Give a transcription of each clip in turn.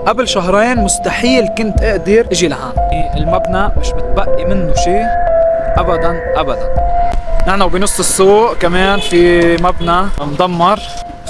قبل شهرين مستحيل كنت اقدر اجي لهان. المبنى مش متبقي منه شيء ابدا ابدا. نحن وبنص السوق كمان في مبنى مدمر.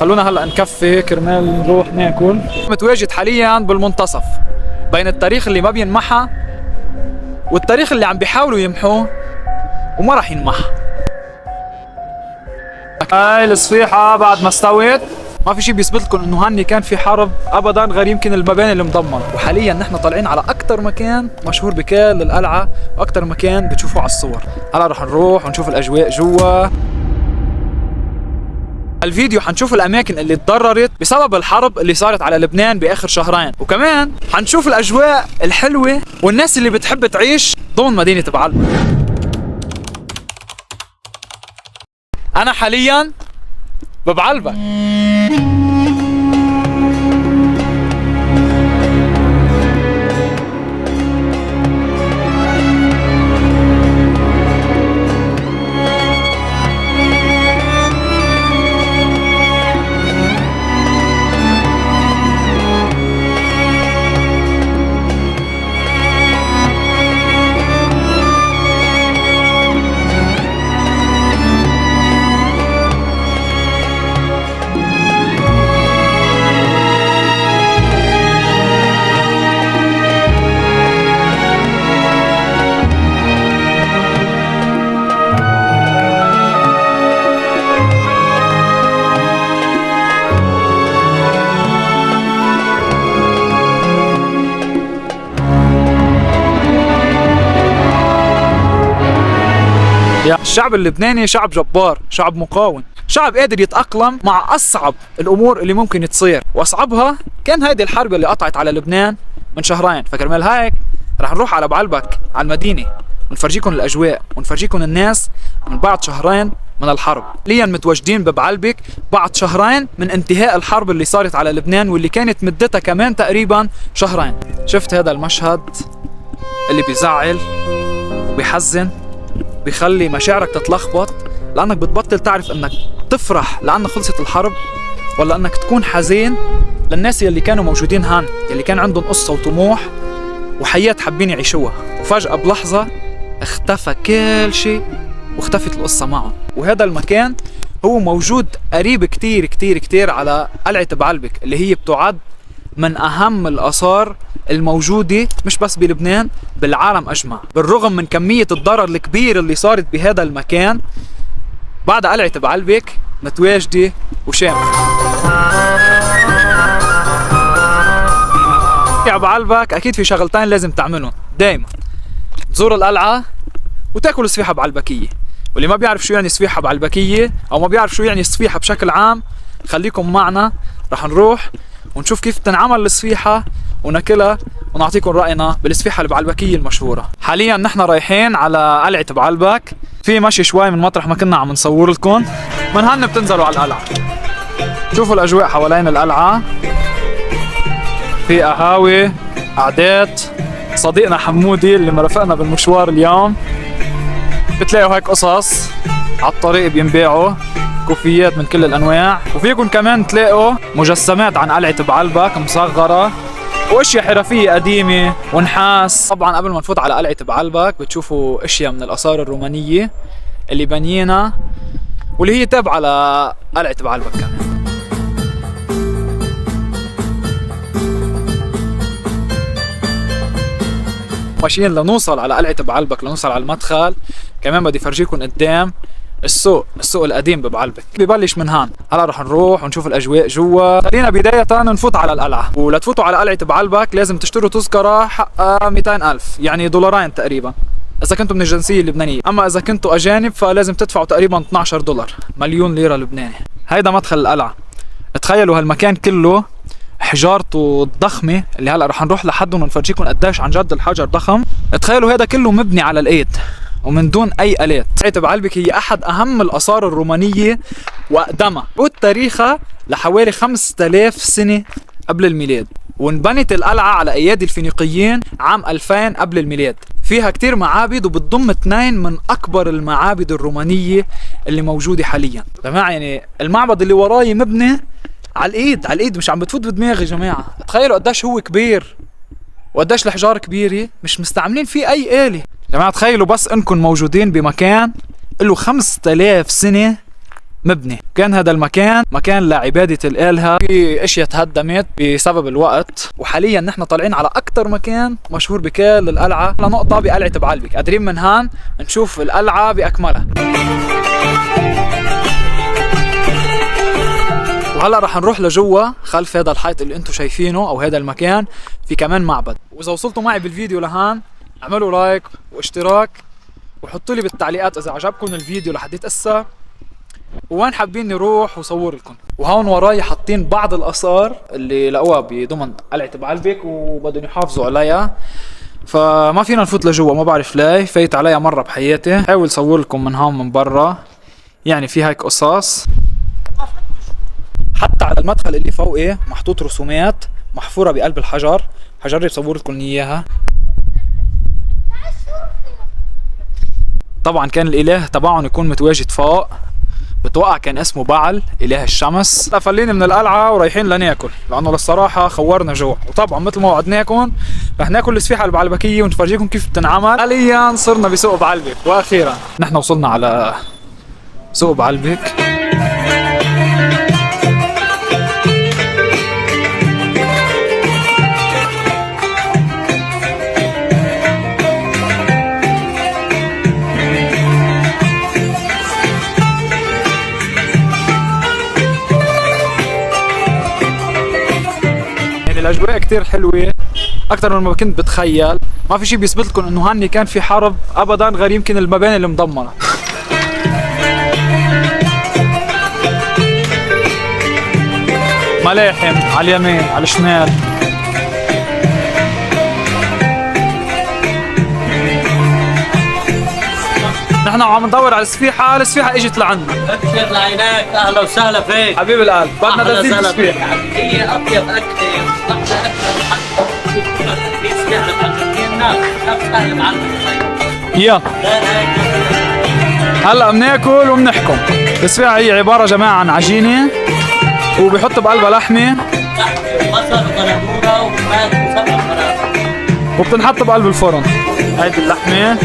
خلونا هلا نكفي كرمال نروح ناكل. متواجد حاليا بالمنتصف بين التاريخ اللي ما بينمحى والتاريخ اللي عم بيحاولوا يمحوه وما راح ينمحى. هاي الصفيحة بعد ما استوت ما في شيء بيثبت لكم انه هني كان في حرب ابدا غير يمكن المباني المدمره. وحاليا نحن طالعين على اكثر مكان مشهور بكل القلعه واكثر مكان بتشوفوه على الصور. هلا رح نروح ونشوف الاجواء جوا. الفيديو حنشوف الاماكن اللي تضررت بسبب الحرب اللي صارت على لبنان باخر شهرين، وكمان حنشوف الاجواء الحلوه والناس اللي بتحب تعيش ضمن مدينه بعلبك. انا حاليا ببعلبك. الشعب اللبناني شعب جبار، شعب مقاوم، شعب قادر يتأقلم مع أصعب الأمور اللي ممكن تصير، وأصعبها كان هيدي الحرب اللي قطعت على لبنان من شهرين. فكرمال هيك رح نروح على بعلبك على المدينة ونفرجيكم الأجواء ونفرجيكم الناس من بعد شهرين من الحرب. حاليا متواجدين ببعلبك بعد شهرين من انتهاء الحرب اللي صارت على لبنان واللي كانت مدتها كمان تقريبا شهرين. شفت هذا المشهد اللي بيزعل وبيحزن، بيخلي مشاعرك تتلخبط لأنك بتبطل تعرف أنك تفرح لأن خلصت الحرب، ولا أنك تكون حزين للناس يلي كانوا موجودين هان، يلي كان عندهم قصة وطموح وحياة حابين يعيشوها، وفجأة بلحظة اختفى كل شيء واختفت القصة معهم. وهذا المكان هو موجود قريب كتير كتير كتير على قلعة بعلبك اللي هي بتعد من أهم الآثار الموجودة مش بس بلبنان، بالعالم أجمع. بالرغم من كمية الضرر الكبير اللي صارت بهذا المكان، بعد قلعة بعلبك متواجدة وشامخة. على بعلبك أكيد في شغلتين لازم تعملهم دايما: تزور القلعة وتاكل صفيحة بعلبكية. واللي ما بيعرف شو يعني صفيحة بعلبكية أو ما بيعرف شو يعني صفيحة بشكل عام، خليكم معنا، رح نروح ونشوف كيف تنعمل الصفيحة وناكلها ونعطيكم رأينا بالصفيحة البعلبكية المشهورة. حاليا نحن رايحين على قلعة بعلبك، في مشي شوي من مطرح ما كنا عم نصور لكم. من هن بتنزلوا على القلعة، شوفوا الأجواء حوالين القلعة، في قهاوي، قعدات. صديقنا حمودي اللي مرافقنا بالمشوار اليوم، بتلاقوا هيك قصص على الطريق بينباعوا، كوفيات من كل الأنواع، وفيكم كمان تلاقوا مجسمات عن قلعة بعلبك مصغرة واشياء حرفية قديمة ونحاس. طبعا قبل ما نفوت على قلعة بعلبك بتشوفوا اشياء من الآثار الرومانية اللي بنينا واللي هي تابعة لقلعة بعلبك كمان. ماشيين لنوصل على قلعة بعلبك، لنوصل على المدخل. كمان بدي فرجيكم قدام السوق القديم ببعلبك، ببلش من هان. هلا رح نروح ونشوف الاجواء جوا. خلينا بداية نفوت على القلعة، ولتفوتوا على قلعة بعلبك لازم تشتروا تذكرة حقها 200,000، يعني $2 تقريبا اذا كنتوا من الجنسية اللبنانية. اما اذا كنتوا اجانب فلازم تدفعوا تقريبا $12، مليون ليرة لبناني. هيدا مدخل القلعة. تخيلوا هالمكان كله حجارته الضخمة اللي هلا رح نروح لحدهم ونفرجيكم قديش عن جد الحجر ضخم. تخيلوا هذا كله مبني على الايد ومن دون اي الات. قلعة بعلبك هي احد اهم الاثار الرومانية واقدمها، بود تاريخها لحوالي 5000 سنة قبل الميلاد، وانبنت القلعة على ايادي الفينيقيين عام 2000 قبل الميلاد. فيها كتير معابد وبتضم 2 من اكبر المعابد الرومانية اللي موجودة حاليا. جماعة يعني المعبد اللي وراي مبني على الايد على الايد، مش عم بتفوت بدماغي يا جماعه. تخيلوا قديش هو كبير وقديش الحجار كبيره، مش مستعملين فيه اي آلة. يا جماعه تخيلوا بس انكم موجودين بمكان له 5000 سنه مبني. كان هذا المكان مكان لعبادة الآلهة، في اشياء تهدمت بسبب الوقت، وحاليا نحن طالعين على اكثر مكان مشهور بكل القلعة، لنقطة بقلعة بعلبك. قادرين من هان نشوف القلعة بأكملها. وهلا رح نروح لجوا خلف هذا الحيط اللي انتم شايفينه او هذا المكان، في كمان معبد. واذا وصلتوا معي بالفيديو لهان اعملوا لايك واشتراك، وحطوا لي بالتعليقات اذا عجبكم الفيديو لحديت هسه، وين حابين نروح وصور لكم. وهون وراي حاطين بعض الاثار اللي لقوها بضمن قلعة بعلبك وبدهم يحافظوا عليها، فما فينا نفوت لجوا. ما بعرف ليه، فايت عليها مرة بحياتي. حاول صور لكم من هون من برا، يعني في هيك قصص. حتى على المدخل اللي فوقي محطوط رسومات محفورة بقلب الحجر، حجرب صور لكم اياها. طبعا كان الاله تبعهم يكون متواجد فوق، بتوقع كان اسمه بعل اله الشمس. فلينا من القلعه ورايحين لناكل، لانه للصراحه خورنا جوع. وطبعا مثل ما وعدناكم رح ناكل السفيحه البعلبكيه ونفرجيكم كيف بتنعمل. حاليا صرنا بسوق بعلبك، واخيرا نحن وصلنا على سوق بعلبك. الاجواء كتير حلوه اكثر من ما كنت بتخيل. ما في شيء بيثبت لكم انه هاني كان في حرب ابدا، غير يمكن المباني المدمره. ملاحم على اليمين على الشمال. نحن عم ندور على السفيحه، السفيحه اجت لعنا. ابشر لعيناك، اهلا وسهلا فيك حبيب القلب، بدنا تزيد السفيحه. هي اطيب اكله يلا هلا بناكل وبنحكم. السفيحه هي عباره جماعه عن عجينه وبيحط بقلبها لحمه وبصل وبندوره وفات وسبع فراخ، وبتنحط بقلب الفرن. هيدي اللحمه.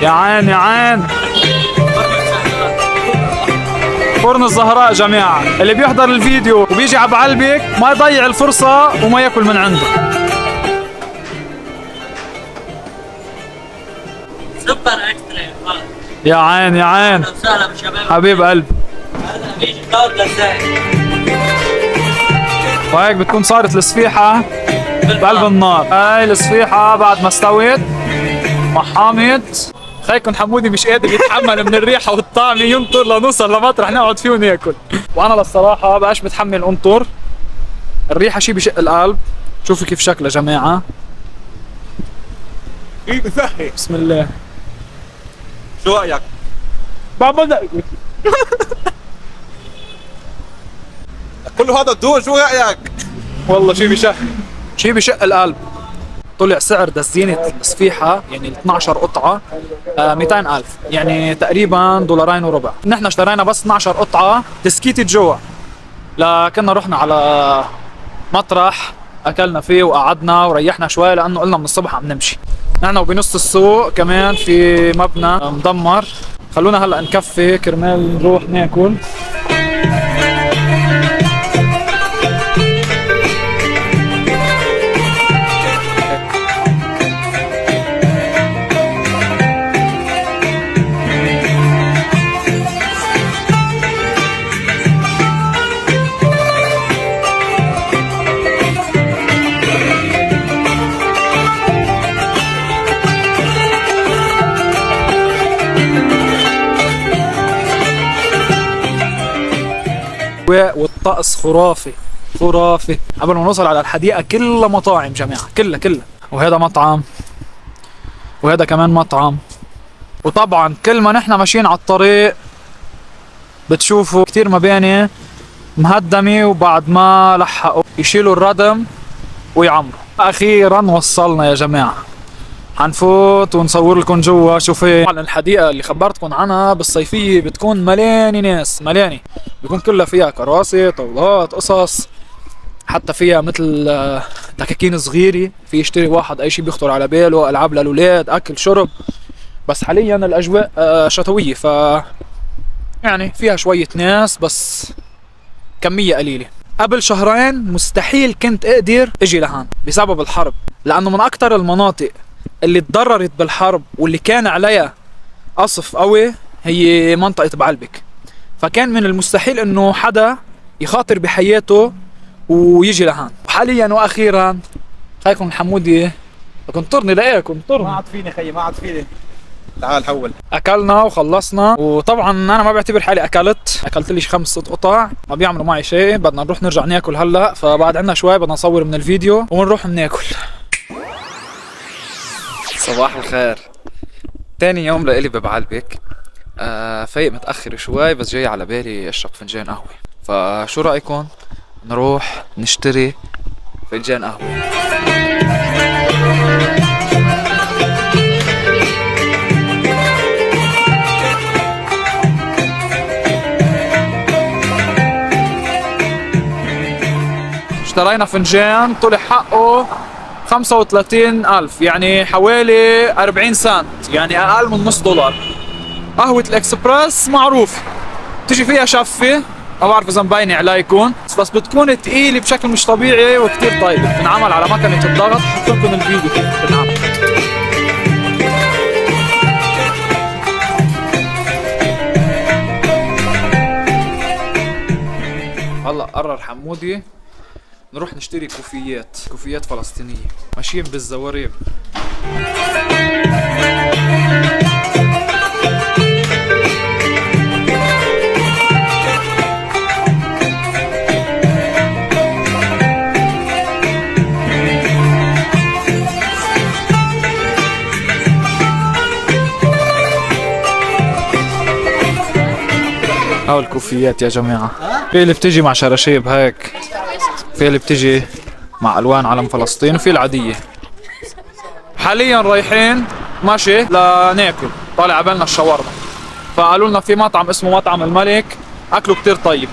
يا عين يا عين. فرن الزهراء جماعة، اللي بيحضر الفيديو وبيجي على بعلبك ما يضيع الفرصة وما ياكل من عنده. سوبر اكسترا. يا عين يا عين. اهلا وسهلا بالشباب. حبيب قلب. هلا بيجي دور للزايد. وهيك بتكون صارت السفيحة بقلب النار. هاي السفيحة بعد ما استوت مع حامض. خيكم حمودي مش قادر يتحمل من الريحه والطعم، ينطر لنوصل لمطرح نقعد فيه وناكل. وانا للصراحه بقاش متحمل انطر، الريحه شي بشق القلب. شوفوا كيف شكلها جماعه. ايه بثهي. بسم الله. شو رايك؟ بعمل كل هذا الدور، شو رايك؟ والله شي بشق، شي بشق القلب. طلع سعر دزينة السفيحة يعني 12 قطعة 200,000، يعني تقريبا $2.25. نحن اشترينا بس 12 قطعة تسكيت الجوع. لكنا رحنا على مطرح اكلنا فيه وقعدنا وريحنا شوي، لانه قلنا من الصبح عم نمشي. نحن وبنص السوق كمان في مبنى مدمر. خلونا هلا نكفي كرمال نروح ناكل. والطقس خرافي خرافي. قبل ما نوصل على الحديقة كلها مطاعم جماعة، كلها. وهذا مطعم وهذا كمان مطعم. وطبعا كل ما نحن ماشيين على الطريق بتشوفوا كتير مباني مهدمة، وبعد ما لحقوا يشيلوا الردم ويعمروا. اخيرا وصلنا يا جماعة، حنفوت ونصور لكم جوا. شوفي طبعا الحديقة اللي خبرتكم عنها بالصيفية بتكون مليانة ناس، مليانة، بيكون كلها فيها كراسي، طاولات، قصص، حتى فيها مثل دكاكين صغيرة في يشتري واحد اي شيء بيخطر على باله، العاب للاولاد، اكل شرب. بس حاليا الاجواء شتوية، ف يعني فيها شوية ناس بس كمية قليلة. قبل شهرين مستحيل كنت اقدر اجي لهان بسبب الحرب، لانه من اكتر المناطق اللي تضررت بالحرب واللي كان عليها قصف قوي هي منطقة بعلبك، فكان من المستحيل انه حدا يخاطر بحياته ويجي لهان. وحاليا واخيرا خيكم حمودي كنطرني لاقيك كنطرني. ما عاد فيني خيي، ما عاد فيني. تعال حول. اكلنا وخلصنا، وطبعا انا ما بعتبر حالي اكلت لي 5 قطع، ما بيعملوا معي شيء. بدنا نروح نرجع ناكل هلا، فبعد عنا شوي بدنا نصور من الفيديو ونروح ناكل. صباح الخير. تاني يوم لإلي ببعلبك. فايق متأخر شوي، بس جاي على بالي اشرب فنجان قهوة، فشو رأيكم نروح نشتري فنجان قهوة؟ اشترينا فنجان طلع حقه 35,000، يعني حوالي 40 سنت، يعني اقل من نص دولار. قهوة الاكسبرس معروف تجي فيها شفة، ما بعرف اذا مبينة عليكم، بس بتكون تقيلة بشكل مش طبيعي وكتير طيبة. بتنعمل على مكنة الضغط، حط لكم الفيديو كيف بتنعمل. هلا قرر حمودي نروح نشتري كوفيات فلسطينية، ماشيين بالزواريب. هاو الكوفيات يا جماعة، في اللي بتجي مع شراشيب هيك، في اللي بتجي مع الوان علم فلسطين، وفي العادية. حاليا رايحين ماشي لناكل، طالع عبالنا الشاورما، فقالوا لنا في مطعم اسمه مطعم الملك اكله كتير طيب،